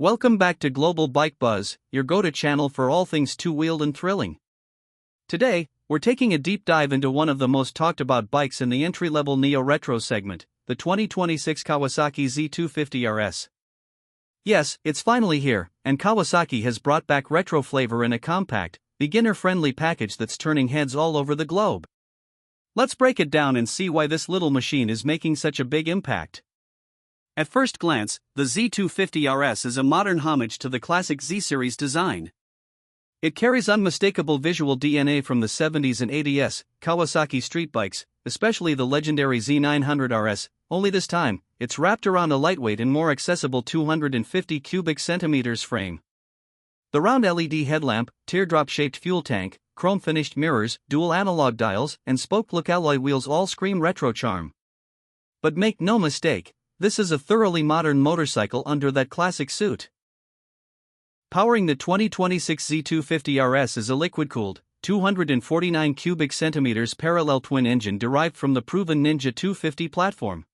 Welcome back to Global Bike Buzz, your go-to channel for all things two-wheeled and thrilling. Today, we're taking a deep dive into one of the most talked about bikes in the entry-level neo-retro segment, the 2026 Kawasaki Z250RS. Yes, it's finally here, and Kawasaki has brought back retro flavor in a compact, beginner-friendly package that's turning heads all over the globe. Let's break it down and see why this little machine is making such a big impact. At first glance, the Z250RS is a modern homage to the classic Z-series design. It carries unmistakable visual DNA from the 70s and 80s Kawasaki street bikes, especially the legendary Z900RS, only this time, it's wrapped around a lightweight and more accessible 250 cubic centimeters frame. The round LED headlamp, teardrop-shaped fuel tank, chrome-finished mirrors, dual analog dials, and spoke-look alloy wheels all scream retro charm. But make no mistake, this is a thoroughly modern motorcycle under that classic suit. Powering the 2026 Z250RS is a liquid-cooled, 249 cubic centimeters parallel twin engine derived from the proven Ninja 250 platform.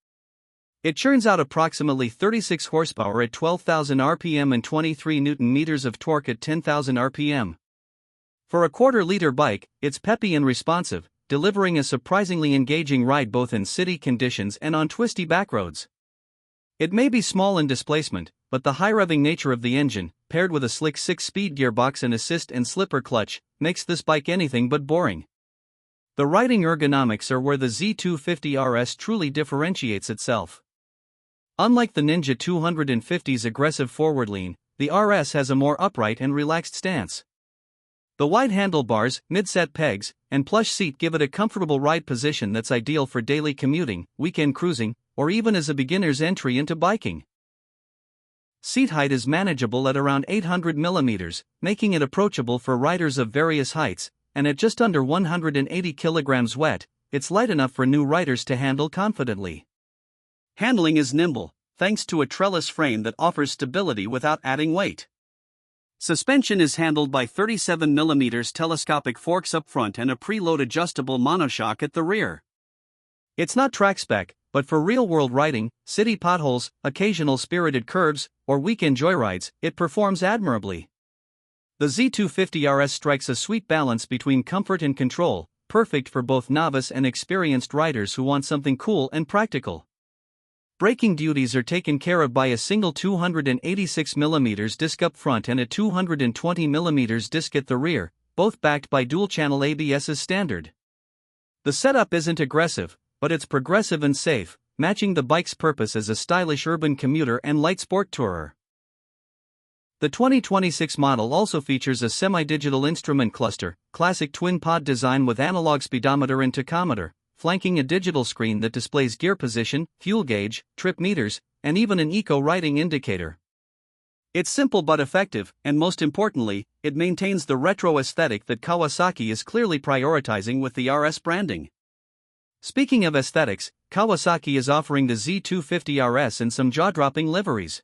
It churns out approximately 36 horsepower at 12,000 RPM and 23 Nm of torque at 10,000 RPM. For a quarter-liter bike, it's peppy and responsive, delivering a surprisingly engaging ride both in city conditions and on twisty backroads. It may be small in displacement, but the high-revving nature of the engine, paired with a slick 6-speed gearbox and assist and slipper clutch, makes this bike anything but boring. The riding ergonomics are where the Z250RS truly differentiates itself. Unlike the Ninja 250's aggressive forward lean, the RS has a more upright and relaxed stance. The wide handlebars, mid-set pegs, and plush seat give it a comfortable ride position that's ideal for daily commuting, weekend cruising, or even as a beginner's entry into biking. Seat height is manageable at around 800 mm, making it approachable for riders of various heights, and at just under 180 kg weight, it's light enough for new riders to handle confidently. Handling is nimble, thanks to a trellis frame that offers stability without adding weight. Suspension is handled by 37 mm telescopic forks up front and a preload adjustable monoshock at the rear. It's not track spec, but for real-world riding, city potholes, occasional spirited curves, or weekend joyrides, it performs admirably. The Z250RS strikes a sweet balance between comfort and control, perfect for both novice and experienced riders who want something cool and practical. Braking duties are taken care of by a single 286 mm disc up front and a 220 mm disc at the rear, both backed by dual-channel ABS as standard. The setup isn't aggressive, but it's progressive and safe, matching the bike's purpose as a stylish urban commuter and light sport tourer. The 2026 model also features a semi-digital instrument cluster, classic twin-pod design with analog speedometer and tachometer, flanking a digital screen that displays gear position, fuel gauge, trip meters, and even an eco-riding indicator. It's simple but effective, and most importantly, it maintains the retro aesthetic that Kawasaki is clearly prioritizing with the RS branding. Speaking of aesthetics, Kawasaki is offering the Z250RS in some jaw-dropping liveries.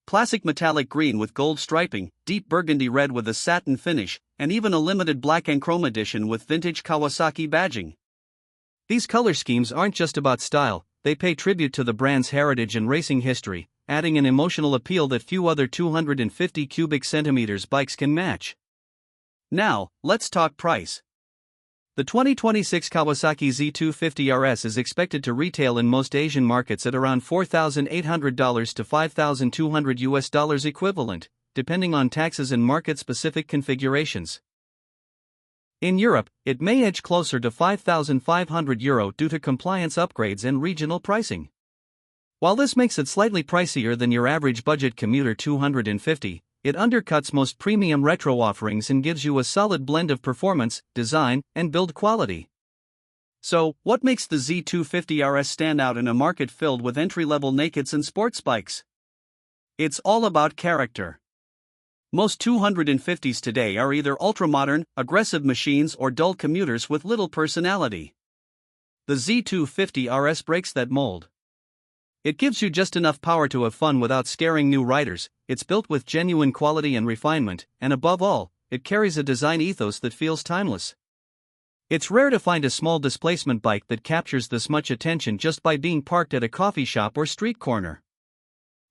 Classic metallic green with gold striping, deep burgundy red with a satin finish, and even a limited black and chrome edition with vintage Kawasaki badging. These color schemes aren't just about style, they pay tribute to the brand's heritage and racing history, adding an emotional appeal that few other 250 cubic centimeters bikes can match. Now, let's talk price. The 2026 Kawasaki Z250RS is expected to retail in most Asian markets at around $4,800 to $5,200 equivalent, depending on taxes and market-specific configurations. In Europe, it may edge closer to €5,500 due to compliance upgrades and regional pricing. While this makes it slightly pricier than your average budget commuter 250, it undercuts most premium retro offerings and gives you a solid blend of performance, design, and build quality. So, what makes the Z250RS stand out in a market filled with entry-level nakeds and sports bikes? It's all about character. Most 250s today are either ultra-modern, aggressive machines or dull commuters with little personality. The Z250RS breaks that mold. It gives you just enough power to have fun without scaring new riders, it's built with genuine quality and refinement, and above all, it carries a design ethos that feels timeless. It's rare to find a small displacement bike that captures this much attention just by being parked at a coffee shop or street corner.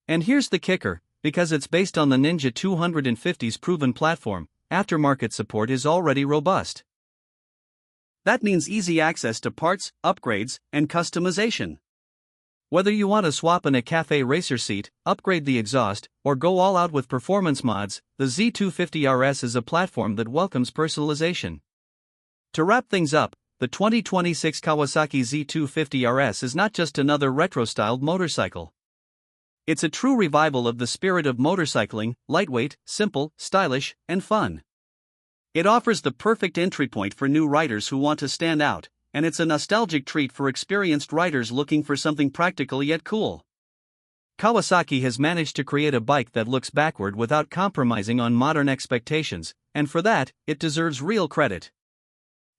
And here's the kicker, because it's based on the Ninja 250's proven platform, aftermarket support is already robust. That means easy access to parts, upgrades, and customization. Whether you want to swap in a cafe racer seat, upgrade the exhaust, or go all out with performance mods, the Z250RS is a platform that welcomes personalization. To wrap things up, the 2026 Kawasaki Z250RS is not just another retro-styled motorcycle. It's a true revival of the spirit of motorcycling, lightweight, simple, stylish, and fun. It offers the perfect entry point for new riders who want to stand out, and it's a nostalgic treat for experienced riders looking for something practical yet cool. Kawasaki has managed to create a bike that looks backward without compromising on modern expectations, and for that, it deserves real credit.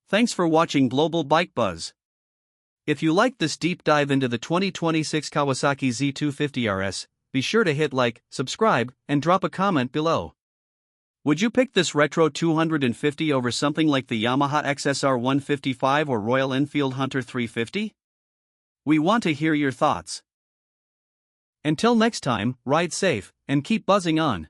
Thanks for watching Global Bike Buzz. If you liked this deep dive into the 2026 Kawasaki Z250RS, be sure to hit like, subscribe, and drop a comment below. Would you pick this retro 250 over something like the Yamaha XSR 155 or Royal Enfield Hunter 350? We want to hear your thoughts. Until next time, ride safe, and keep buzzing on.